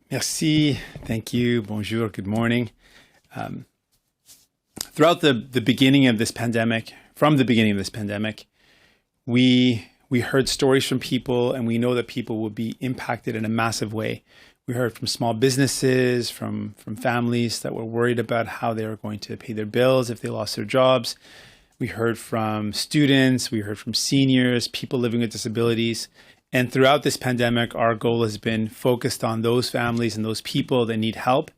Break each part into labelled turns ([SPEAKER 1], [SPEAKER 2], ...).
[SPEAKER 1] Merci. Thank you. Bonjour. Good morning. Throughout the beginning of this pandemic, we heard stories from people, and we know that people will be impacted in a massive way. We heard from small businesses, from families that were worried about how they were going to pay their bills if they lost their jobs. We heard from students, we heard from seniors, people living with disabilities. And throughout this pandemic, our goal has been focused on those families and those people that need help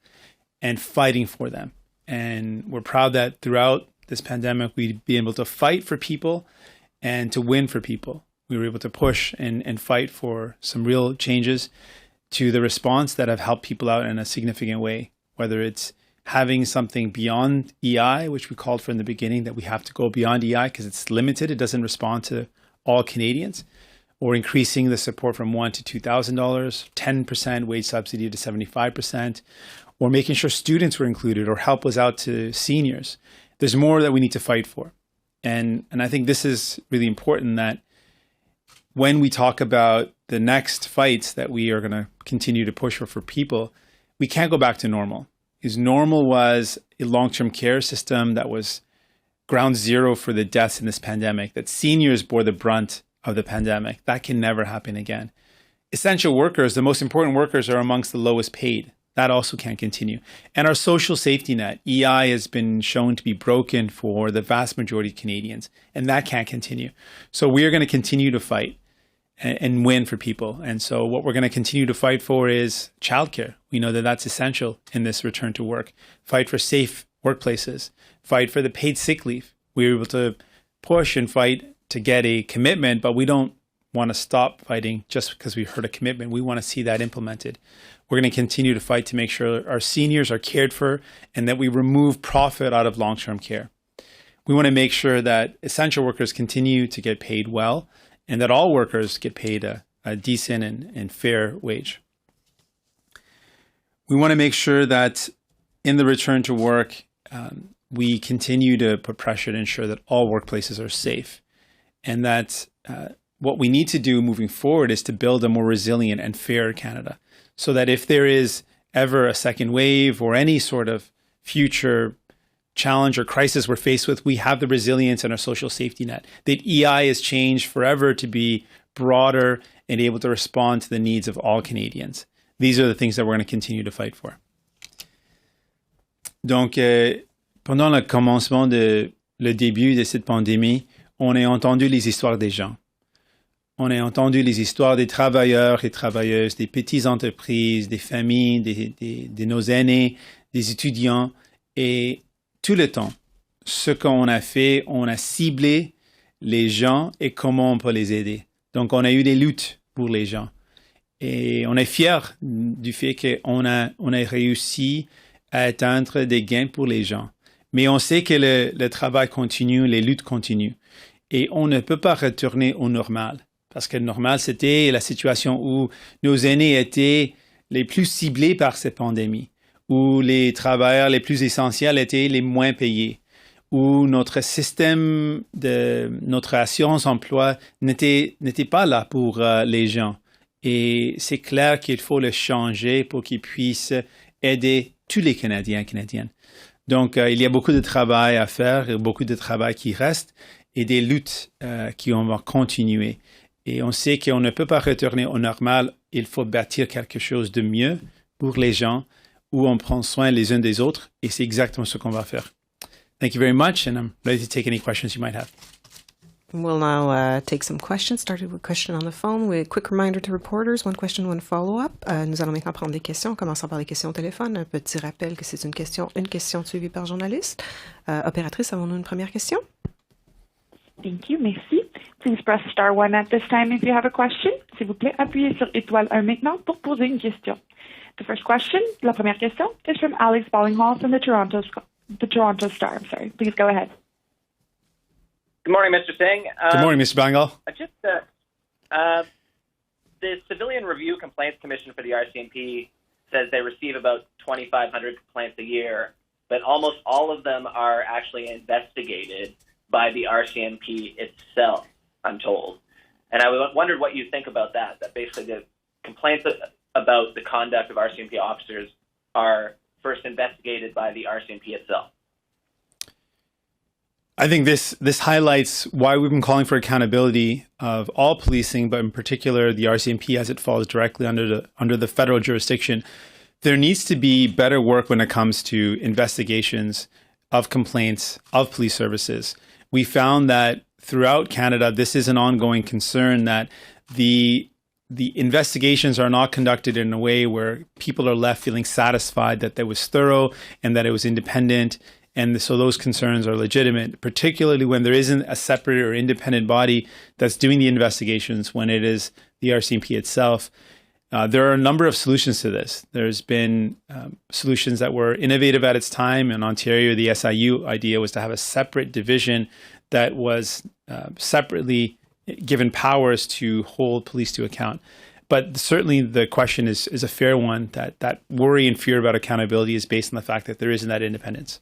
[SPEAKER 1] and fighting for them. And we're proud that throughout this pandemic, we've been able to fight for people and to win for people. We were able to push and fight for some real changes to the response that have helped people out in a significant way, whether it's having something beyond EI, which we called for in the beginning, that we have to go beyond EI because it's limited. It doesn't respond to all Canadians, or increasing the support from $1,000 to $2,000, 10% wage subsidy to 75%, or making sure students were included or help was out to seniors. There's more that we need to fight for. And I think this is really important, that when we talk about the next fights that we are going to continue to push for people, we can't go back to normal. Because normal was a long-term care system that was ground zero for the deaths in this pandemic, that seniors bore the brunt of the pandemic. That can never happen again. Essential workers, the most important workers, are amongst the lowest paid. That also can't continue. And our social safety net, EI, has been shown to be broken for the vast majority of Canadians, and that can't continue. So we are going to continue to fight and win for people. And so what we're going to continue to fight for is childcare. We know that that's essential in this return to work. Fight for safe workplaces. Fight for the paid sick leave. We were able to push and fight to get a commitment, but we don't want to stop fighting just because we heard a commitment. We want to see that implemented. We're going to continue to fight to make sure our seniors are cared for and that we remove profit out of long-term care. We want to make sure that essential workers continue to get paid well, and that all workers get paid a decent and fair wage. We want to make sure that in the return to work, we continue to put pressure to ensure that all workplaces are safe, and that what we need to do moving forward is to build a more resilient and fair Canada, so that if there is ever a second wave or any sort of future challenge or crisis we're faced with, we have the resilience in our social safety net. That EI has changed forever to be broader and able to respond to the needs of all Canadians. These are the things that we're going to continue to fight for. Donc, pendant le commencement le début de cette pandémie, on a entendu les histoires des gens. On a entendu les histoires des travailleurs et travailleuses, des petites entreprises, des familles, de nos aînés, des étudiants. Et tout le temps, ce qu'on a fait, on a ciblé les gens et comment on peut les aider. Donc, on a eu des luttes pour les gens. Et on est fiers du fait qu'on a réussi à atteindre des gains pour les gens. Mais on sait que le travail continue, les luttes continuent. Et on ne peut pas retourner au normal. Parce que le normal, c'était la situation où nos aînés étaient les plus ciblés par cette pandémie, où les travailleurs les plus essentiels étaient les moins payés, où notre système notre assurance-emploi n'était pas là pour les gens. Et c'est clair qu'il faut le changer pour qu'il puisse aider tous les Canadiens et Canadiennes. Donc, il y a beaucoup de travail à faire, beaucoup de travail qui reste et des luttes qui vont continuer. Et on sait qu'on ne peut pas retourner au normal. Il faut bâtir quelque chose de mieux pour les gens, où on prend soin les uns des autres. Et c'est exactement ce qu'on va faire. Thank you very much, and I'm ready to take any questions you might have.
[SPEAKER 2] We'll now take some questions. Started with a question on the phone. With a quick reminder to reporters, one question, one follow-up. Nous allons maintenant prendre des questions, commençant par les questions au téléphone. Un petit rappel que c'est une question suivie par journaliste. Opératrice, avons-nous une première question?
[SPEAKER 3] Thank you, merci. Please press star 1 at this time if you have a question. S'il vous plaît, appuyez sur étoile 1 maintenant pour poser une question. The first question, la première question, is from Alex Ballinghall from the Toronto Star. I'm sorry. Please go ahead.
[SPEAKER 4] Good morning, Mr. Singh.
[SPEAKER 1] Good morning, Mr. Ballinghall.
[SPEAKER 4] The Civilian Review Complaints Commission for the RCMP says they receive about 2,500 complaints a year, but almost all of them are actually investigated by the RCMP itself, I'm told. And I wondered what you think about that basically the complaints about the conduct of RCMP officers are first investigated by the RCMP itself.
[SPEAKER 1] I think this highlights why we've been calling for accountability of all policing, but in particular the RCMP as it falls directly under the federal jurisdiction. There needs to be better work when it comes to investigations of complaints of police services. We found that throughout Canada, this is an ongoing concern that the investigations are not conducted in a way where people are left feeling satisfied that it was thorough and that it was independent. And so those concerns are legitimate, particularly when there isn't a separate or independent body that's doing the investigations when it is the RCMP itself. There are a number of solutions to this. There's been solutions that were innovative at its time. In Ontario, the SIU idea was to have a separate division that was separately given powers to hold police to account. But certainly the question is a fair one, that worry and fear about accountability is based on the fact that there isn't that independence.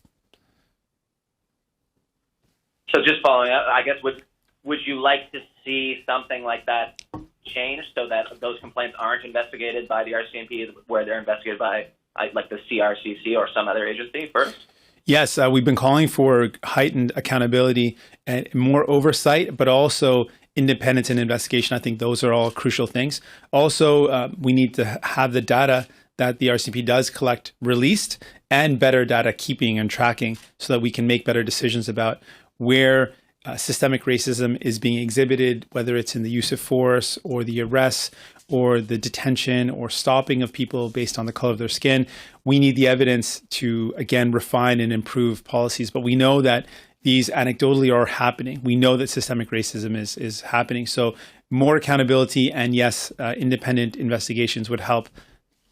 [SPEAKER 4] So just following up, I guess, would you like to see something like that change so that those complaints aren't investigated by the RCMP, where they're investigated by like the CRCC or some other agency first?
[SPEAKER 1] Yes, we've been calling for heightened accountability and more oversight, but also independence and investigation. I think those are all crucial things. Also, we need to have the data that the RCMP does collect released and better data keeping and tracking so that we can make better decisions about where systemic racism is being exhibited, whether it's in the use of force or the arrests or the detention or stopping of people based on the color of their skin. We need the evidence to, again, refine and improve policies. But we know that these anecdotally are happening. We know that systemic racism is happening. So more accountability and, yes, independent investigations would help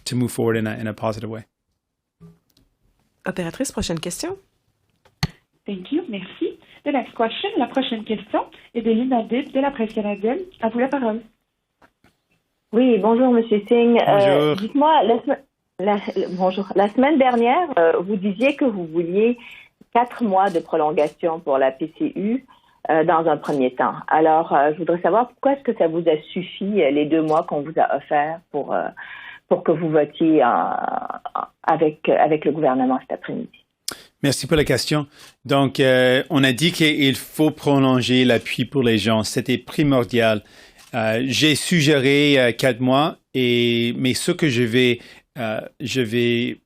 [SPEAKER 1] to move forward in a positive way.
[SPEAKER 2] Opératrice, prochaine question.
[SPEAKER 3] Thank you. Merci. The next question, la prochaine question est de Linda Dib de la Presse canadienne. À vous la parole.
[SPEAKER 5] Oui, bonjour, Monsieur Singh.
[SPEAKER 1] Bonjour.
[SPEAKER 5] Dites-moi, bonjour. La semaine dernière, vous disiez que vous vouliez 4 mois de prolongation pour la PCU dans un premier temps. Alors, je voudrais savoir pourquoi est-ce que ça vous a suffi les 2 mois qu'on vous a offerts pour que vous votiez avec le gouvernement cet après-midi.
[SPEAKER 1] Merci pour la question. Donc, on a dit qu'il faut prolonger l'appui pour les gens. C'était primordial. J'ai suggéré 4 mois, mais ce que je vais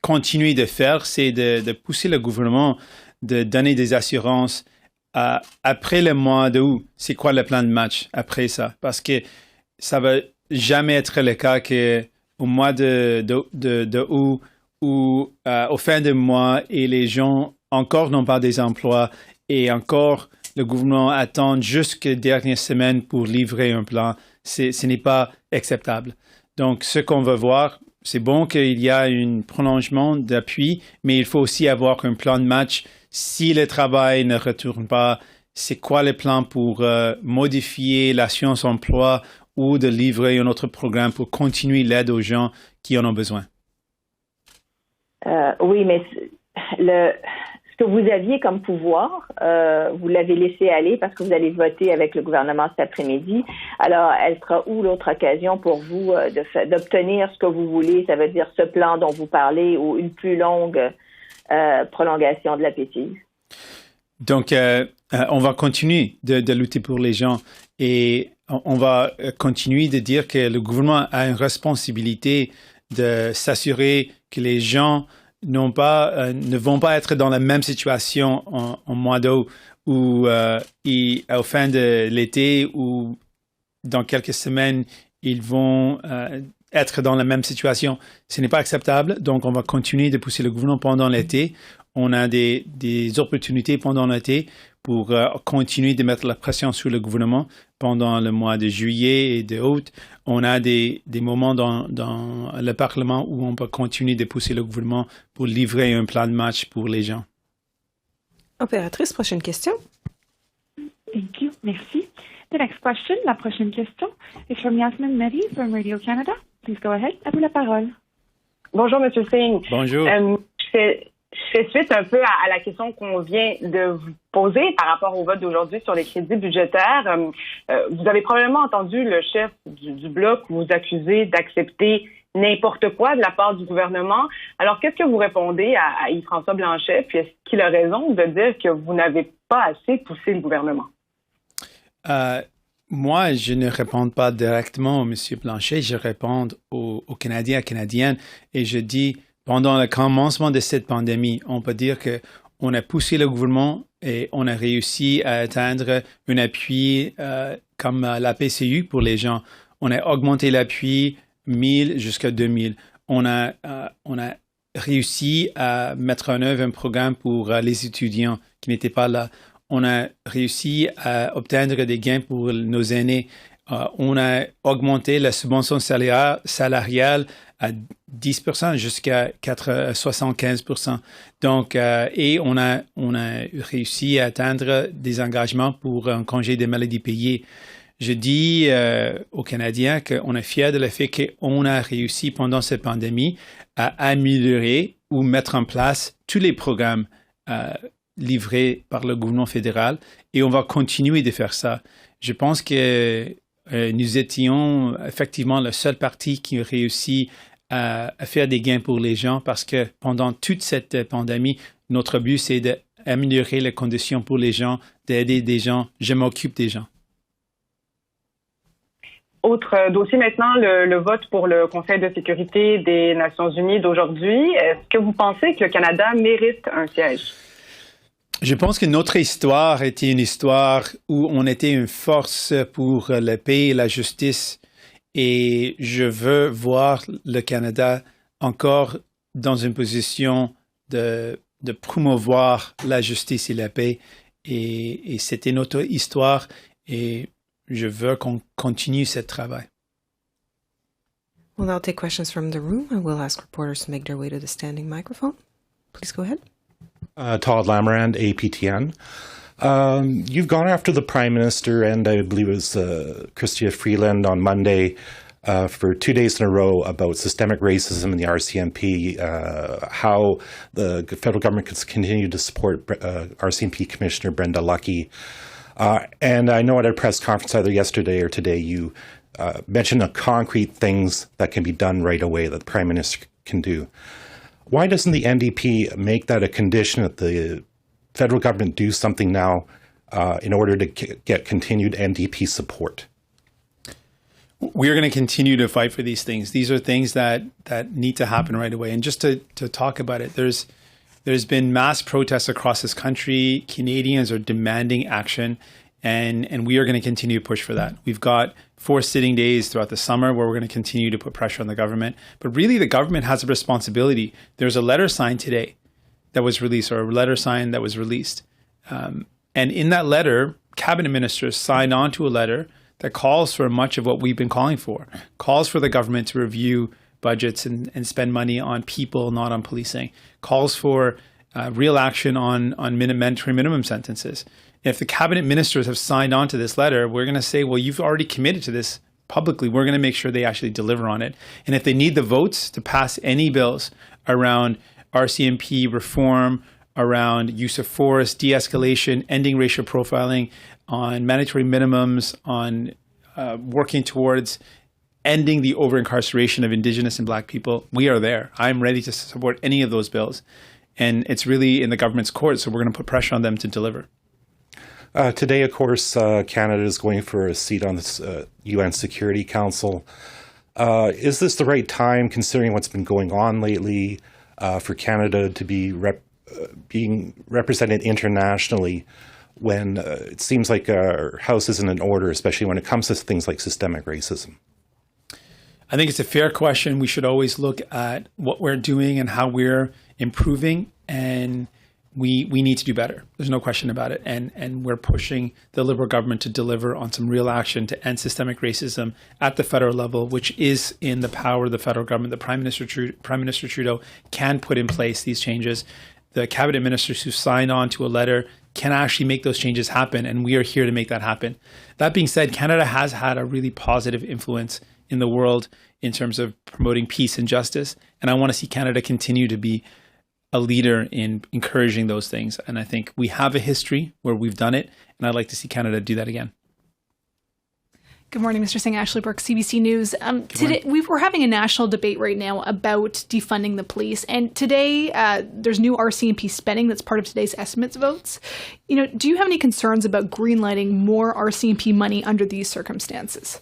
[SPEAKER 1] continuer de faire, c'est de pousser le gouvernement de donner des assurances après le mois d'août. C'est quoi le plan de match après ça? Parce que ça va jamais être le cas qu'au mois de août ou au fin de mois et les gens encore n'ont pas des emplois et encore le gouvernement attend jusqu'aux dernières semaines pour livrer un plan. Ce n'est pas acceptable. Donc, ce qu'on veut voir, c'est bon qu'il y a un prolongement d'appui, mais il faut aussi avoir un plan de match. Si le travail ne retourne pas, c'est quoi le plan pour modifier l'assurance emploi ou de livrer un autre programme pour continuer l'aide aux gens qui en ont besoin?
[SPEAKER 5] Oui, mais ce que vous aviez comme pouvoir, vous l'avez laissé aller parce que vous allez voter avec le gouvernement cet après-midi. Alors, elle sera où l'autre occasion pour vous d'obtenir ce que vous voulez, ça veut dire ce plan dont vous parlez ou une plus longue prolongation de la PCU? Donc,
[SPEAKER 1] on va continuer de lutter pour les gens et on va continuer de dire que le gouvernement a une responsabilité de s'assurer que les gens ne vont pas être dans la même situation en mois d'août ou au fin de l'été ou dans quelques semaines, ils vont être dans la même situation. Ce n'est pas acceptable, donc on va continuer de pousser le gouvernement pendant l'été. On a des opportunités pendant l'été pour continuer de mettre la pression sur le gouvernement pendant le mois de juillet et de août. On a des moments dans le Parlement où on peut continuer de pousser le gouvernement pour livrer un plan de match pour les gens.
[SPEAKER 2] Opératrice, prochaine question.
[SPEAKER 3] Thank you. Merci. The next question, la prochaine question, is from Yasmin Mehdi from Radio Canada. Please go ahead. À vous la parole.
[SPEAKER 6] Bonjour, Monsieur Singh.
[SPEAKER 1] Bonjour.
[SPEAKER 6] Je Je fais suite un peu à la question qu'on vient de vous poser par rapport au vote d'aujourd'hui sur les crédits budgétaires. Vous avez probablement entendu le chef du Bloc vous accuser d'accepter n'importe quoi de la part du gouvernement. Alors, qu'est-ce que vous répondez à Yves-François Blanchet? Puis est-ce qu'il a raison de dire que vous n'avez pas assez poussé le gouvernement?
[SPEAKER 1] Moi, je ne réponds pas directement au M. Blanchet, je réponds aux Canadiens et Canadiennes et je dis, pendant le commencement de cette pandémie, on peut dire qu'on a poussé le gouvernement et on a réussi à atteindre un appui comme la PCU pour les gens. On a augmenté l'appui 1000 jusqu'à 2000. On a réussi à mettre en œuvre un programme pour les étudiants qui n'étaient pas là. On a réussi à obtenir des gains pour nos aînés. On a augmenté la subvention salariale à 10% jusqu'à 75%. Donc, et on a réussi à atteindre des engagements pour un congé de maladie payé. Je dis aux Canadiens qu'on est fiers de le fait qu'on a réussi pendant cette pandémie à améliorer ou mettre en place tous les programmes livrés par le gouvernement fédéral et on va continuer de faire ça. Je pense que nous étions effectivement le seul parti qui a réussi à faire des gains pour les gens parce que pendant toute cette pandémie, notre but c'est d'améliorer les conditions pour les gens, d'aider des gens. Je m'occupe des gens.
[SPEAKER 6] Autre dossier maintenant, le vote pour le Conseil de sécurité des Nations unies d'aujourd'hui. Est-ce que vous pensez que le Canada mérite un siège?
[SPEAKER 1] Je pense que notre histoire était une histoire où on était une force pour la paix et la justice. Et je veux voir le Canada encore dans une position de promouvoir la justice et la paix. Et c'était notre histoire. Et je veux qu'on continue ce travail.
[SPEAKER 2] We'll now take questions from the room and we'll ask reporters to make their way to the standing microphone. Please go ahead.
[SPEAKER 7] Todd Lamarand, APTN. You've gone after the Prime Minister and I believe it was Chrystia Freeland on Monday for 2 days in a row about systemic racism in the RCMP, how the federal government could continue to support RCMP Commissioner Brenda Lucki. And I know at a press conference either yesterday or today you mentioned the concrete things that can be done right away that the Prime Minister can do. Why doesn't the NDP make that a condition that the federal government do something now in order to get continued NDP support?
[SPEAKER 1] We're going to continue to fight for these things. These are things that need to happen right away. And just to talk about it, there's been mass protests across this country. Canadians are demanding action, and we are going to continue to push for that. We've got 4 sitting days throughout the summer where we're going to continue to put pressure on the government. But really, the government has a responsibility. There's a letter signed today that was released, or a letter signed that was released. And in that letter, cabinet ministers signed on to a letter that calls for much of what we've been calling for, calls for the government to review budgets and spend money on people, not on policing, calls for real action on mandatory minimum sentences. If the cabinet ministers have signed on to this letter, we're going to say, well, you've already committed to this publicly. We're going to make sure they actually deliver on it. And if they need the votes to pass any bills around RCMP reform, around use of force, de-escalation, ending racial profiling, on mandatory minimums, on working towards ending the over-incarceration of Indigenous and Black people, we are there. I'm ready to support any of those bills. And it's really in the government's court, so we're going to put pressure on them to deliver.
[SPEAKER 7] Today, of course, Canada is going for a seat on the UN Security Council. Is this the right time, considering what's been going on lately, for Canada to be being represented internationally when it seems like our house isn't in order, especially when it comes to things like systemic racism?
[SPEAKER 1] I think it's a fair question. We should always look at what we're doing and how we're improving, and we need to do better. There's no question about it. And we're pushing the Liberal government to deliver on some real action to end systemic racism at the federal level, which is in the power of the federal government. The Prime Minister Trudeau can put in place these changes. The cabinet ministers who signed on to a letter can actually make those changes happen, and we are here to make that happen. That being said, Canada has had a really positive influence in the world in terms of promoting peace and justice, and I want to see Canada continue to be a leader in encouraging those things. And I think we have a history where we've done it, and I'd like to see Canada do that again.
[SPEAKER 8] Good morning, Mr. Singh. Ashley Brooks, CBC News. Today, we're having a national debate right now about defunding the police. And today, there's new RCMP spending that's part of today's estimates votes. Do you have any concerns about greenlighting more RCMP money under these circumstances?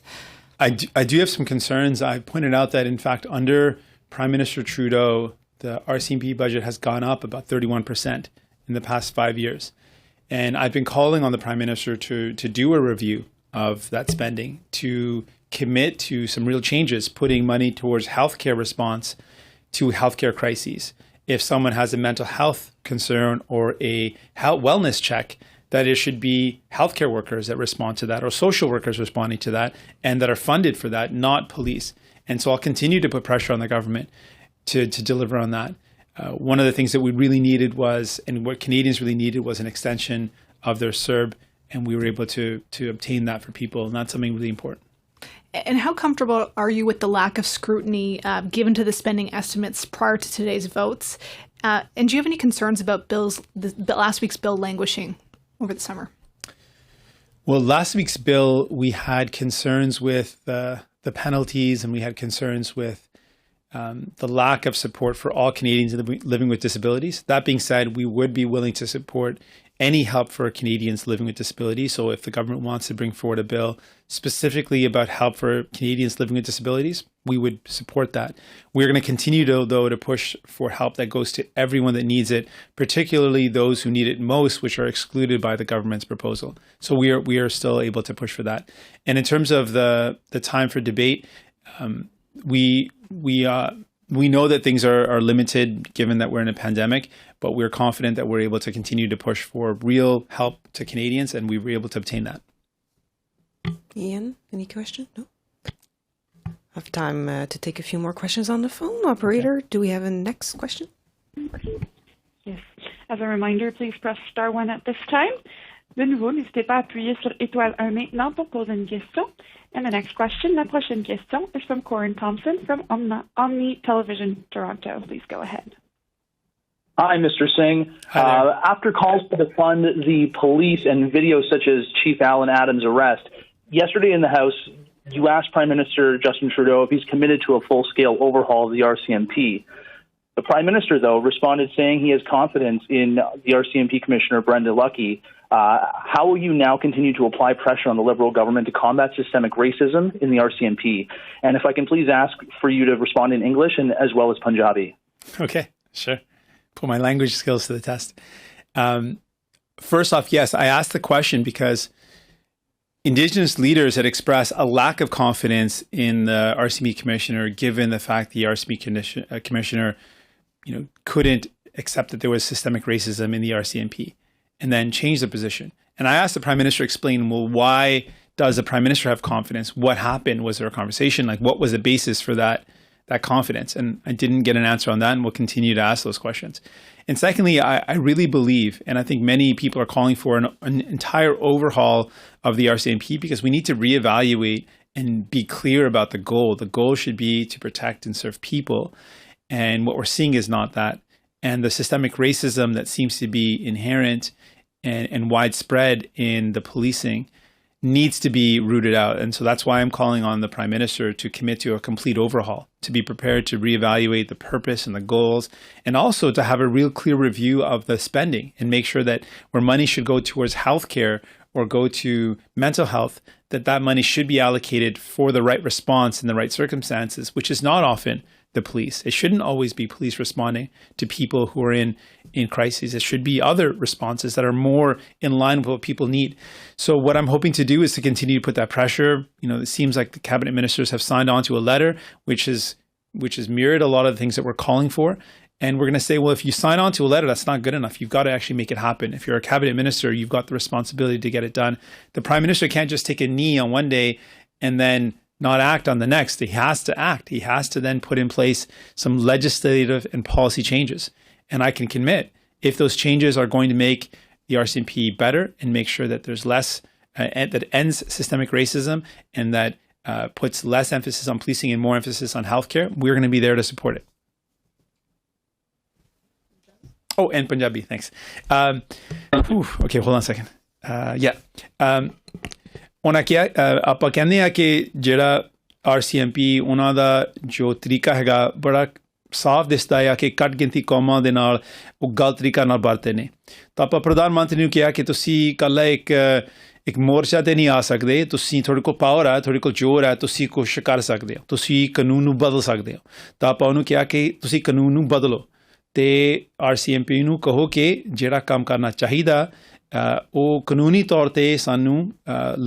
[SPEAKER 1] I do have some concerns. I pointed out that, in fact, under Prime Minister Trudeau, the RCMP budget has gone up about 31% in the past 5 years. And I've been calling on the Prime Minister to do a review of that spending, to commit to some real changes, putting money towards healthcare response to healthcare crises. If someone has a mental health concern or a health wellness check, that it should be healthcare workers that respond to that, or social workers responding to that, and that are funded for that, not police. And so I'll continue to put pressure on the government to deliver on that. One of the things that we really needed was, and what Canadians really needed, was an extension of their CERB, and we were able to obtain that for people, and that's something really important.
[SPEAKER 8] And how comfortable are you with the lack of scrutiny given to the spending estimates prior to today's votes? And do you have any concerns about last week's bill languishing over the summer?
[SPEAKER 1] Well, last week's bill, we had concerns with the penalties, and we had concerns with the lack of support for all Canadians living with disabilities. That being said, we would be willing to support any help for Canadians living with disabilities. So if the government wants to bring forward a bill specifically about help for Canadians living with disabilities, we would support that. We're going to continue though to push for help that goes to everyone that needs it, particularly those who need it most, which are excluded by the government's proposal. So we are still able to push for that. And in terms of the time for debate, we know that things are limited given that we're in a pandemic, but we're confident that we're able to continue to push for real help to Canadians, and we were able to obtain that.
[SPEAKER 2] Ian, any question? No? Have time to take a few more questions on the phone. Operator, do we have a next question?
[SPEAKER 3] Yes. As a reminder, please press star 1 at this time. De nouveau, n'hésitez pas à appuyer sur étoile 1 maintenant pour poser une question. And the next question, la prochaine question, is from Corin Thompson from Omni Television Toronto. Please go ahead.
[SPEAKER 9] Hi, Mr. Singh. After calls to defund the police and videos such as Chief Alan Adams' arrest, yesterday in the House, you asked Prime Minister Justin Trudeau if he's committed to a full-scale overhaul of the RCMP. The Prime Minister, though, responded saying he has confidence in the RCMP Commissioner, Brenda Lucki. How will you now continue to apply pressure on the Liberal government to combat systemic racism in the RCMP? And if I can please ask for you to respond in English and as well as Punjabi.
[SPEAKER 1] Okay, sure. Put my language skills to the test. First off, yes, I asked the question because Indigenous leaders had expressed a lack of confidence in the RCMP Commissioner, given the fact the RCMP Commissioner, couldn't accept that there was systemic racism in the RCMP, and then changed the position. And I asked the Prime Minister to explain, well, why does the Prime Minister have confidence? What happened? Was there a conversation? Like, what was the basis for that confidence? And I didn't get an answer on that, and we'll continue to ask those questions. And secondly, I really believe, and I think many people are calling for an entire overhaul of the RCMP, because we need to reevaluate and be clear about the goal. The goal should be to protect and serve people. And what we're seeing is not that. And the systemic racism that seems to be inherent and widespread in the policing needs to be rooted out. And so that's why I'm calling on the Prime Minister to commit to a complete overhaul, to be prepared to reevaluate the purpose and the goals, and also to have a real clear review of the spending and make sure that where money should go towards healthcare or go to mental health, that money should be allocated for the right response in the right circumstances, which is not often the police. It shouldn't always be police responding to people who are in crises. It should be other responses that are more in line with what people need. So what I'm hoping to do is to continue to put that pressure. It seems like the cabinet ministers have signed on to a letter which has mirrored a lot of the things that we're calling for. And we're going to say, well, if you sign on to a letter, that's not good enough. You've got to actually make it happen. If you're a cabinet minister, you've got the responsibility to get it done. The Prime Minister can't just take a knee on one day and then not act on the next. He has to act. He has to then put in place some legislative and policy changes. And I can commit, if those changes are going to make the RCMP better and make sure that there's less, that ends systemic racism and that puts less emphasis on policing and more emphasis on healthcare, we're going to be there to support it. Oh, and Punjabi, thanks. Okay, hold on a second. ਉਹਨਾਂ ਕਿਹਾ ਆਪਾਂ ਕਹਿੰਦੇ ਆ ਕਿ ਜਿਹੜਾ RCMP ਉਹਨਾਂ ਦਾ ਜੋ ਤਰੀਕਾ ਹੈਗਾ ਬੜਾ ਸਾਫ਼ ਦਿਸਦਾ ਆ ਕਿ ਘੱਟ ਗਿਣਤੀ ਕੌਮਾਂ ਦੇ ਨਾਲ ਉਹ ਗਲਤ ਤਰੀਕਾ ਨਾਲ ਵਰਤੇ ਨੇ ਤਾਂ ਆਪਾਂ ਪ੍ਰਧਾਨ ਮੰਤਰੀ ਨੂੰ ਕਿਹਾ ਕਿ ਤੁਸੀਂ ਇਕੱਲਾ ਇੱਕ ਮੋਰਚਾ ਤੇ ਨਹੀਂ ਆ ਸਕਦੇ ਤੁਸੀਂ ਤੁਹਾਡੇ ਕੋਲ ਪਾਵਰ ਹੈ ਤੁਹਾਡੇ ਕੋਲ ਜ਼ੋਰ ਹੈ ਤੁਸੀਂ ਕੁਛ ਕਰ ਸਕਦੇ ਹੋ ਤੁਸੀਂ ਕਾਨੂੰਨ ਨੂੰ ਬਦਲ ਸਕਦੇ ਹੋ ਤਾਂ ਆਪਾਂ ਉਹਨੂੰ ਕਿਹਾ ਕਿ ਤੁਸੀਂ ਕਾਨੂੰਨ ਨੂੰ ਬਦਲੋ ਤੇ RCMP ਨੂੰ ਕਹੋ ਕਿ ਜਿਹੜਾ ਕੰਮ ਕਰਨਾ ਚਾਹੀਦਾ ਉਹ ਕਾਨੂੰਨੀ ਤੌਰ ਤੇ ਸਾਨੂੰ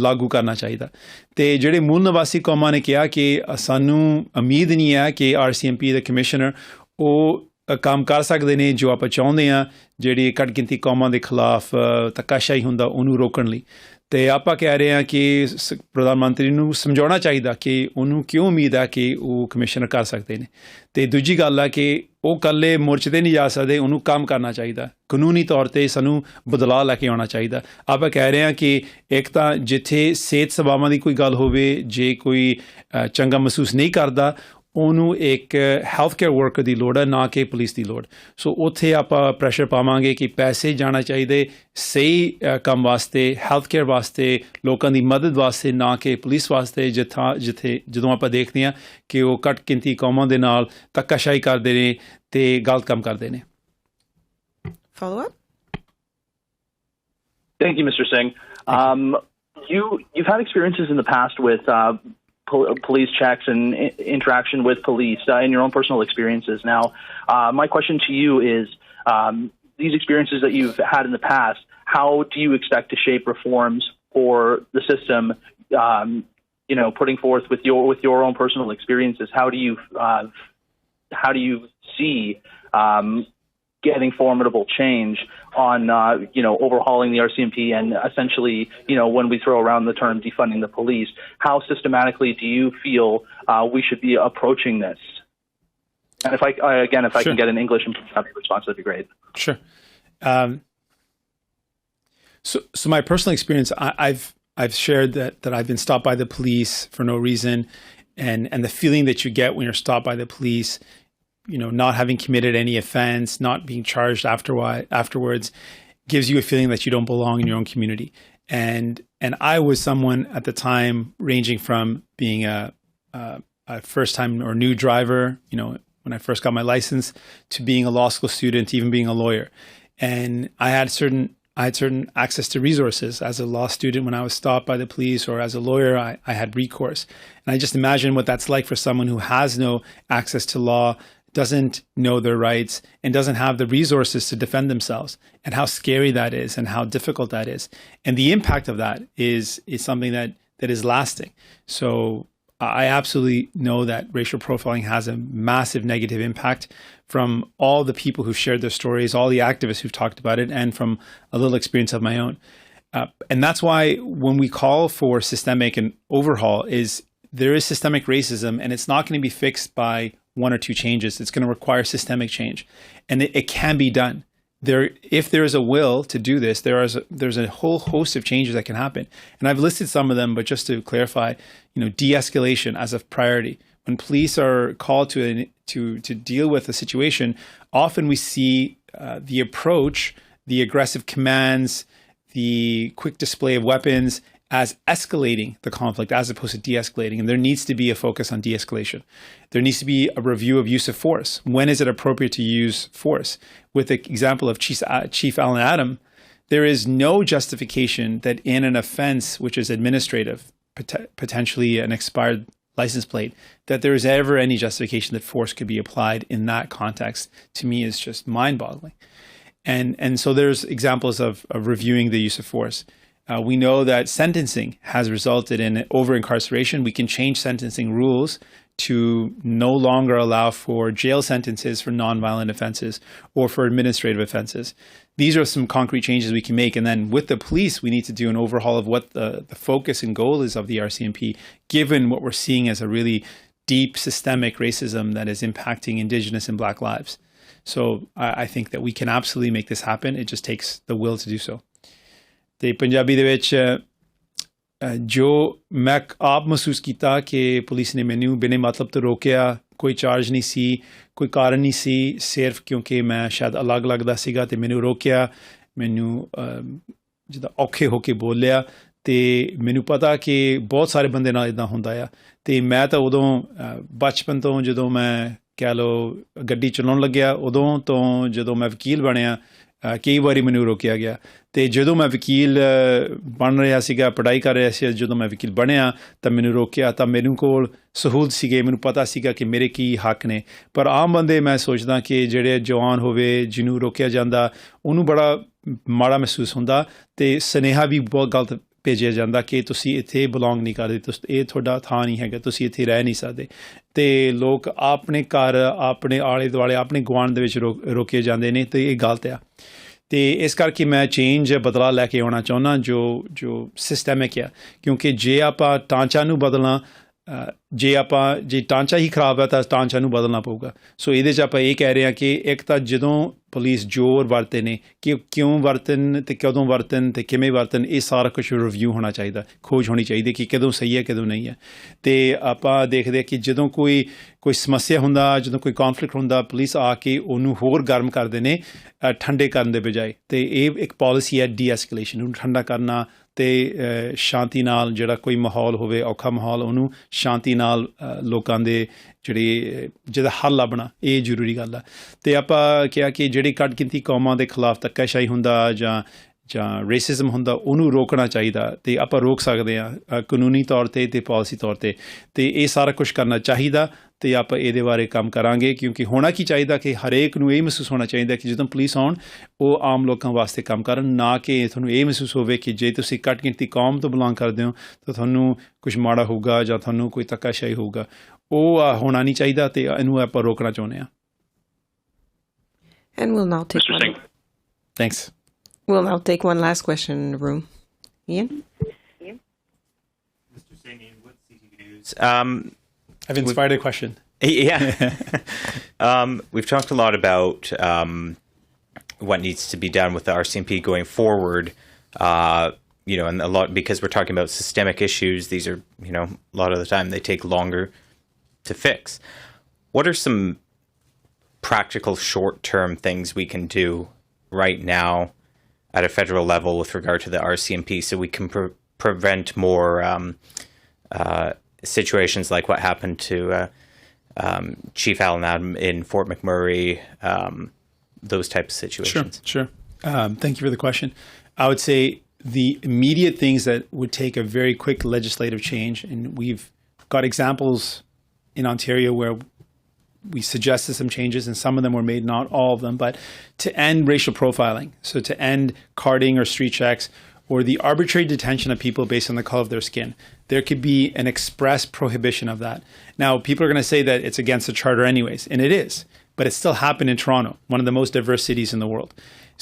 [SPEAKER 1] ਲਾਗੂ ਕਰਨਾ ਚਾਹੀਦਾ ਤੇ ਜਿਹੜੇ ਮੂਲ ਨਿਵਾਸੀ ਕੌਮਾਂ ਨੇ ਕਿਹਾ ਕਿ ਸਾਨੂੰ ਉਮੀਦ ਨਹੀਂ ਹੈ ਕਿ RCMP ਦੇ ਕਮਿਸ਼ਨਰ ਉਹ ਕੰਮ ਕਰ ਸਕਦੇ ਨੇ ਜੋ ਆਪਾਂ ਚਾਹੁੰਦੇ ਹਾਂ ਜਿਹੜੀ ਘੱਟ ਗਿਣਤੀ ਕੌਮਾਂ ਦੇ ਖਿਲਾਫ ਧੱਕਾਸ਼ਾਹੀ ਹੁੰਦਾ ਉਹਨੂੰ ਰੋਕਣ ਲਈ ਤੇ ਆਪਾਂ ਕਹਿ ਰਹੇ ਹਾਂ ਕਿ ਪ੍ਰਧਾਨ ਮੰਤਰੀ ਨੂੰ ਸਮਝਾਉਣਾ ਚਾਹੀਦਾ ਕਿ ਉਹਨੂੰ ਕਿਉਂ ਉਮੀਦ ਹੈ ਕਿ ਉਹ ਕਮਿਸ਼ਨਰ ਕਰ ਸਕਦੇ ਨੇ ਤੇ ਦੂਜੀ ਗੱਲ ਹੈ ਕਿ ਉਹ ਇਕੱਲੇ ਮੋਰਚੇ 'ਤੇ ਨਹੀਂ ਜਾ ਸਕਦੇ ਉਹਨੂੰ ਕੰਮ ਕਰਨਾ ਚਾਹੀਦਾ ਕਾਨੂੰਨੀ ਤੌਰ 'ਤੇ ਸਾਨੂੰ ਬਦਲਾਅ ਲੈ ਕੇ ਆਉਣਾ ਚਾਹੀਦਾ ਆਪਾਂ ਕਹਿ ਰਹੇ ਹਾਂ ਕਿ ਇੱਕ ਤਾਂ ਜਿੱਥੇ ਸਿਹਤ ਸੇਵਾਵਾਂ ਦੀ ਕੋਈ ਗੱਲ ਹੋਵੇ ਜੇ ਕੋਈ ਚੰਗਾ ਮਹਿਸੂਸ ਨਹੀਂ ਕਰਦਾ ਉਹਨੂੰ ਇੱਕ ਹੈਲਥ ਕੇਅਰ ਵਰਕਰ ਦੀ ਲੋੜ ਹੈ ਨਾ ਕਿ ਪੁਲਿਸ ਦੀ ਲੋੜ ਸੋ ਉੱਥੇ ਆਪਾਂ ਪ੍ਰੈਸ਼ਰ ਪਾਵਾਂਗੇ ਕਿ ਪੈਸੇ ਜਾਣਾ ਚਾਹੀਦੇ ਸਹੀ ਕੰਮ ਵਾਸਤੇ ਹੈਲਥ ਕੇਅਰ ਵਾਸਤੇ ਲੋਕਾਂ ਦੀ ਮਦਦ ਵਾਸਤੇ ਨਾ ਕਿ ਪੁਲਿਸ ਵਾਸਤੇ ਜਿੱਥੇ ਜਦੋਂ ਆਪਾਂ ਦੇਖਦੇ ਹਾਂ ਕਿ ਉਹ ਘੱਟ ਗਿਣਤੀ ਕੌਮਾਂ ਦੇ ਨਾਲ ਧੱਕਾਸ਼ਾਹੀ ਕਰਦੇ ਨੇ ਤੇ ਗਲਤ ਕੰਮ ਕਰਦੇ ਨੇ
[SPEAKER 2] Follow up?
[SPEAKER 9] Thank you, Mr. Singh. You've had experiences in the past with police checks and interaction with police in your own personal experiences. Now, my question to you is, these experiences that you've had in the past, how do you expect to shape reforms for the system? Putting forth with your own personal experiences, how do you see getting formidable change on, overhauling the RCMP and essentially, when we throw around the term defunding the police, how systematically do you feel we should be approaching this? And if I
[SPEAKER 1] Sure.
[SPEAKER 9] can get an English and Punjabi response, that'd be great.
[SPEAKER 1] Sure. So my personal experience, I've shared that I've been stopped by the police for no reason, and the feeling that you get when you're stopped by the police, not having committed any offense, not being charged afterwards, gives you a feeling that you don't belong in your own community. And I was someone at the time ranging from being a first-time or new driver, when I first got my license, to being a law school student, even being a lawyer. And I had certain access to resources. As a law student, when I was stopped by the police, or as a lawyer, I had recourse. And I just imagine what that's like for someone who has no access to law, doesn't know their rights, and doesn't have the resources to defend themselves, and how scary that is and how difficult that is. And the impact of that is something that is lasting. So I absolutely know that racial profiling has a massive negative impact from all the people who've shared their stories, all the activists who've talked about it, and from a little experience of my own. And that's why when we call for systemic and overhaul, there is systemic racism, and it's not going to be fixed by one or two changes. It's going to require systemic change, and it can be done. If there is a will to do this, there's a whole host of changes that can happen. And I've listed some of them, but just to clarify, de-escalation as a priority. When police are called to deal with a situation, often we see the approach, the aggressive commands, the quick display of weapons as escalating the conflict as opposed to de-escalating. And there needs to be a focus on de-escalation. There needs to be a review of use of force. When is it appropriate to use force? With the example of Chief Alan Adam, there is no justification that in an offense which is administrative, potentially an expired license plate, that there is ever any justification that force could be applied in that context. To me, is just mind-boggling. And so there's examples of reviewing the use of force. We know that sentencing has resulted in over-incarceration. We can change sentencing rules to no longer allow for jail sentences for non-violent offenses or for administrative offenses. These are some concrete changes we can make. And then with the police, we need to do an overhaul of what the focus and goal is of the RCMP, given what we're seeing as a really deep systemic racism that is impacting Indigenous and Black lives. So I think that we can absolutely make this happen. It just takes the will to do so. ਤੇ ਪੰਜਾਬੀ ਦੇ ਵਿੱਚ ਜੋ ਮੈਂ ਆਪ ਮਹਿਸੂਸ ਕੀਤਾ ਕਿ police ਨੇ ਮੈਨੂੰ ਬਿਨਾਂ ਮਤਲਬ ਤੋਂ ਰੋਕਿਆ ਕੋਈ ਚਾਰਜ ਨਹੀਂ ਸੀ, ਕੋਈ ਕਾਰਨ ਨਹੀਂ ਸੀ, ਸਿਰਫ ਕਿਉਂਕਿ ਮੈਂ ਸ਼ਾਇਦ ਅਲੱਗ ਲੱਗਦਾ ਸੀਗਾ ਤੇ ਮੈਨੂੰ ਰੋਕਿਆ, ਮੈਨੂੰ ਜਿੱਦਾਂ ਔਖੇ ਹੋ ਕੇ ਬੋਲਿਆ। ਤੇ ਮੈਨੂੰ ਪਤਾ ਕਿ ਬਹੁਤ ਸਾਰੇ ਬੰਦੇ ਨਾਲ ਇੱਦਾਂ ਹੁੰਦਾ ਆ। ਤੇ ਮੈਂ ਤਾਂ ਉਦੋਂ ਬਚਪਨ ਤੋਂ ਜਦੋਂ ਮੈਂ ਕਹਿ ਲਓ ਗੱਡੀ ਚਲਾਉਣ ਲੱਗਿਆ, ਉਦੋਂ ਤੋਂ ਜਦੋਂ ਮੈਂ ਵਕੀਲ ਬਣਿਆ ਕਈ ਵਾਰੀ ਮੈਨੂੰ ਰੋਕਿਆ ਗਿਆ। ਤੇ ਜਦੋਂ ਮੈਂ ਵਕੀਲ ਬਣ ਰਿਹਾ ਸੀਗਾ, ਪੜ੍ਹਾਈ ਕਰ ਰਿਹਾ ਸੀ, ਜਦੋਂ ਮੈਂ ਵਕੀਲ ਬਣਿਆ ਤਾਂ ਮੈਨੂੰ ਰੋਕਿਆ। ਤਾਂ ਮੈਨੂੰ ਕੋਲ ਸਹੂਲਤ ਸੀਗੇ, ਮੈਨੂੰ ਪਤਾ ਸੀਗਾ ਕਿ ਮੇਰੇ ਕੀ ਹੱਕ ਨੇ। ਪਰ ਆਮ ਬੰਦੇ ਮੈਂ ਸੋਚਦਾ ਕਿ ਜਿਹੜੇ ਜਵਾਨ ਹੋਵੇ ਜਿਹਨੂੰ ਰੋਕਿਆ ਜਾਂਦਾ ਉਹਨੂੰ ਬੜਾ ਮਾੜਾ ਮਹਿਸੂਸ ਹੁੰਦਾ ਤੇ ਸੁਨੇਹਾ ਵੀ ਬਹੁਤ ਗਲਤ ਭੇਜਿਆ ਜਾਂਦਾ ਕਿ ਤੁਸੀਂ ਇੱਥੇ ਬਿਲੋਂਗ ਨਹੀਂ ਕਰਦੇ, ਇਹ ਤੁਹਾਡਾ ਥਾਂ ਨਹੀਂ ਹੈਗਾ, ਤੁਸੀਂ ਇੱਥੇ ਰਹਿ ਨਹੀਂ ਸਕਦੇ। ਤੇ ਲੋਕ ਆਪਣੇ ਘਰ, ਆਪਣੇ ਆਲੇ ਦੁਆਲੇ, ਆਪਣੇ ਗੁਆਂਢ ਦੇ ਵਿੱਚ ਰੋਕੇ ਜਾਂਦੇ ਨੇ ਤੇ ਇਹ ਗਲਤ ਆ। ਤੇ ਇਸ ਕਰਕੇ ਮੈਂ ਚੇਂਜ ਬਦਲਾਅ ਲੈ ਕੇ ਆਉਣਾ ਚਾਹੁੰਦਾ ਜੋ ਸਿਸਟੈਮਿਕ ਆ, ਕਿਉਂਕਿ ਜੇ ਆਪਾਂ ਢਾਂਚਾ ਨੂੰ ਬਦਲਣਾ, ਜੇ ਢਾਂਚਾ ਹੀ ਖਰਾਬ ਹੈ ਤਾਂ ਢਾਂਚਾ ਨੂੰ ਬਦਲਣਾ ਪਊਗਾ। ਸੋ ਇਹਦੇ 'ਚ ਆਪਾਂ ਇਹ ਕਹਿ ਰਹੇ ਹਾਂ ਕਿ ਇੱਕ ਤਾਂ ਜਦੋਂ ਪੁਲਿਸ ਜ਼ੋਰ ਵਰਤੇ ਨੇ ਕਿ ਕਿਉਂ ਵਰਤਣ ਤੇ ਕਦੋਂ ਵਰਤਣ ਤੇ ਕਿਵੇਂ ਵਰਤਣ, ਇਹ ਸਾਰਾ ਕੁਛ ਰਿਵਿਊ ਹੋਣਾ ਚਾਹੀਦਾ, ਖੋਜ ਹੋਣੀ ਚਾਹੀਦੀ ਕਿ ਕਦੋਂ ਸਹੀ ਹੈ ਕਦੋਂ ਨਹੀਂ ਹੈ। ਤੇ ਆਪਾਂ ਦੇਖਦੇ ਕਿ ਜਦੋਂ ਕੋਈ ਸਮੱਸਿਆ ਹੁੰਦਾ, ਜਦੋਂ ਕੋਈ ਕੌਨਫਲਿਕਟ ਹੁੰਦਾ, ਪੁਲਿਸ ਆ ਕੇ ਉਹਨੂੰ ਹੋਰ ਗਰਮ ਕਰਦੇ ਨੇ ਠੰਡੇ ਕਰਨ ਦੇ ਬਜਾਏ। ਤੇ ਇਹ ਇੱਕ ਪਾਲਿਸੀ ਹੈ ਡੀ ਐਸਕੇਲੇਸ਼ਨ, ਨੂੰ ਠੰਡਾ ਕਰਨਾ ਤੇ ਸ਼ਾਂਤੀ ਨਾਲ ਜਿਹੜਾ ਕੋਈ ਮਾਹੌਲ ਹੋਵੇ, ਔਖਾ ਮਾਹੌਲ, ਉਹਨੂੰ ਸ਼ਾਂਤੀ ਨਾਲ ਲੋਕਾਂ ਦੇ ਜਿਹਦਾ ਹੱਲ ਲੱਭਣਾ, ਇਹ ਜ਼ਰੂਰੀ ਗੱਲ ਆ। ਤੇ ਆਪਾਂ ਕਿਹਾ ਕਿ ਜਿਹੜੀ ਘੱਟ ਗਿਣਤੀ ਕੌਮਾਂ ਦੇ ਖਿਲਾਫ ਧੱਕਾਸ਼ਾਹੀ ਹੁੰਦਾ ਜਾਂ ਰੇਸਿਜ਼ਮ ਹੁੰਦਾ, ਉਹਨੂੰ ਰੋਕਣਾ ਚਾਹੀਦਾ। ਤੇ ਆਪਾਂ ਰੋਕ ਸਕਦੇ ਹਾਂ ਕਾਨੂੰਨੀ ਤੌਰ 'ਤੇ ਤੇ ਪਾਲਿਸੀ ਤੌਰ 'ਤੇ। ਤੇ ਇਹ ਸਾਰਾ ਕੁਛ ਕਰਨਾ ਚਾਹੀਦਾ ਤੇ ਆਪਾਂ ਇਹਦੇ ਬਾਰੇ ਕੰਮ ਕਰਾਂਗੇ, ਕਿਉਂਕਿ ਹੋਣਾ ਕੀ ਚਾਹੀਦਾ ਕਿ ਹਰੇਕ ਨੂੰ ਇਹ ਮਹਿਸੂਸ ਹੋਣਾ ਚਾਹੀਦਾ ਕਿ ਜਦੋਂ ਪੁਲਿਸ ਆਉਣ ਉਹ ਆਮ ਲੋਕਾਂ ਵਾਸਤੇ ਕੰਮ ਕਰਨ, ਨਾ ਕਿ ਤੁਹਾਨੂੰ ਇਹ ਮਹਿਸੂਸ ਹੋਵੇ ਕਿ ਜੇ ਤੁਸੀਂ ਘੱਟ ਗਿਣਤੀ ਕੌਮ ਤੋਂ ਬਿਲੋਂਗ ਕਰਦੇ ਹੋ ਤਾਂ ਤੁਹਾਨੂੰ ਕੁਛ ਮਾੜਾ ਹੋਊਗਾ ਜਾਂ ਤੁਹਾਨੂੰ ਕੋਈ ਧੱਕਾਸ਼ਾਹੀ ਹੋਊਗਾ। ਉਹ ਹੋਣਾ ਨਹੀਂ ਚਾਹੀਦਾ ਤੇ ਇਹਨੂੰ ਆਪਾਂ ਰੋਕਣਾ ਚਾਹੁੰਦੇ ਹਾਂ।
[SPEAKER 2] And we'll now take
[SPEAKER 10] Mr. Singh.
[SPEAKER 1] Thanks.
[SPEAKER 2] We'll now take one last question in the room. Ian?
[SPEAKER 10] Mr. Singh, with CT News.
[SPEAKER 1] I've inspired a question.
[SPEAKER 10] Yeah. We've talked a lot about what needs to be done with the RCMP going forward, and a lot because we're talking about systemic issues. These are, a lot of the time they take longer to fix. What are some practical short-term things we can do right now at a federal level with regard to the RCMP so we can prevent more situations like what happened to Chief Alan Adam in Fort McMurray, those types of situations?
[SPEAKER 1] Sure. Thank you for the question. I would say the immediate things that would take a very quick legislative change, and we've got examples in Ontario where we suggested some changes and some of them were made, not all of them, but to end racial profiling. So to end carding or street checks or the arbitrary detention of people based on the color of their skin. There could be an express prohibition of that. Now, people are going to say that it's against the charter anyways, and it is, but it still happened in Toronto, one of the most diverse cities in the world.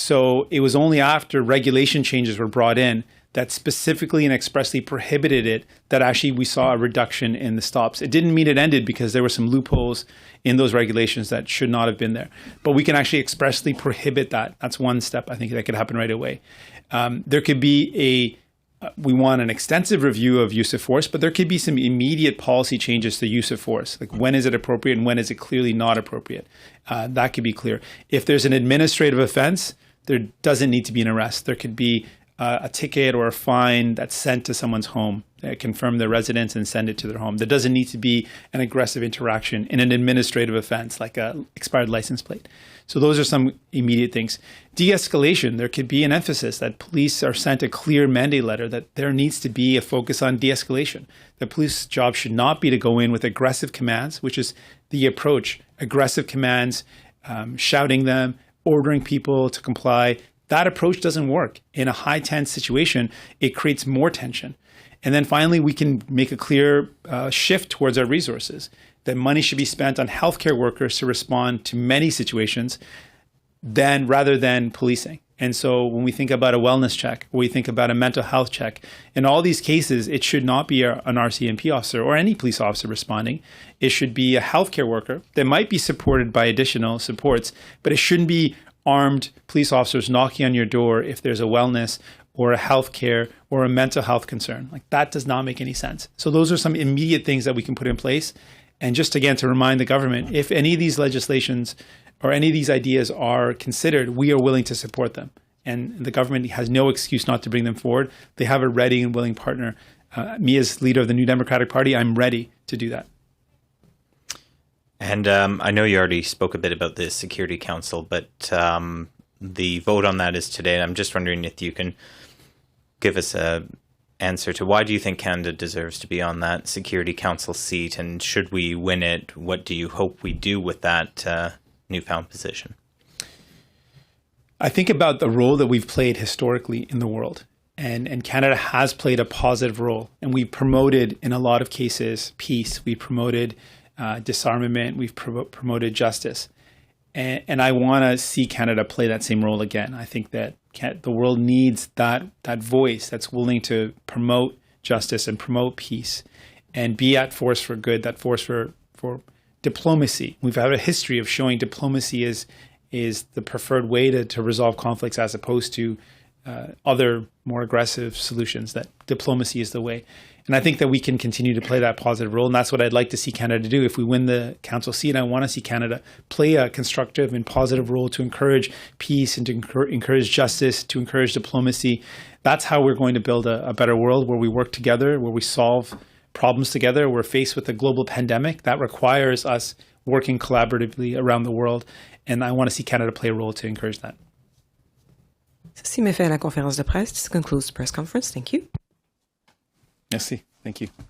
[SPEAKER 1] So it was only after regulation changes were brought in that specifically and expressly prohibited it that actually we saw a reduction in the stops. It didn't mean it ended because there were some loopholes in those regulations that should not have been there. But we can actually expressly prohibit that. That's one step I think that could happen right away. There could be we want an extensive review of use of force, but there could be some immediate policy changes to use of force. Like when is it appropriate and when is it clearly not appropriate? That could be clear. If there's an administrative offense, there doesn't need to be an arrest. There could be a ticket or a fine that's sent to someone's home, confirm their residence and send it to their home. There doesn't need to be an aggressive interaction in an administrative offense like a expired license plate. So those are some immediate things. De-escalation, there could be an emphasis that police are sent a clear mandate letter that there needs to be a focus on de-escalation. The police job should not be to go in with aggressive commands, which is the approach, aggressive commands, shouting them, ordering people to comply. That approach doesn't work. In a high tense situation, it creates more tension. And then finally, we can make a clear shift towards our resources. That money should be spent on healthcare workers to respond to many situations rather than policing. And so when we think about a wellness check, or we think about a mental health check, in all these cases, it should not be an RCMP officer or any police officer responding. It should be a healthcare worker that might be supported by additional supports, but it shouldn't be armed police officers knocking on your door if there's a wellness or a healthcare or a mental health concern. Like that does not make any sense. So those are some immediate things that we can put in place. And just again, to remind the government, if any of these legislations or any of these ideas are considered, we are willing to support them. And the government has no excuse not to bring them forward. They have a ready and willing partner. Me as leader of the New Democratic Party, I'm ready to do that.
[SPEAKER 10] And I know you already spoke a bit about the Security Council, but the vote on that is today. And I'm just wondering if you can give us an answer to why do you think Canada deserves to be on that Security Council seat? And should we win it, what do you hope we do with that newfound position?
[SPEAKER 1] I think about the role that we've played historically in the world. And Canada has played a positive role. And we promoted, in a lot of cases, peace. We promoted disarmament. We've promoted justice. And I want to see Canada play that same role again. I think that the world needs that voice that's willing to promote justice and promote peace and be at force for good, that force for diplomacy. We've had a history of showing diplomacy is the preferred way to resolve conflicts as opposed to other more aggressive solutions, that diplomacy is the way. And I think that we can continue to play that positive role. And that's what I'd like to see Canada do. If we win the council seat, I want to see Canada play a constructive and positive role to encourage peace and to encourage justice, to encourage diplomacy. That's how we're going to build a better world where we work together, where we solve problems together. We're faced with a global pandemic that requires us working collaboratively around the world. And I want to see Canada play a role to encourage that.
[SPEAKER 2] Ceci met fin à la conférence de presse. This concludes the press conference. Thank you.
[SPEAKER 1] Merci. Thank you.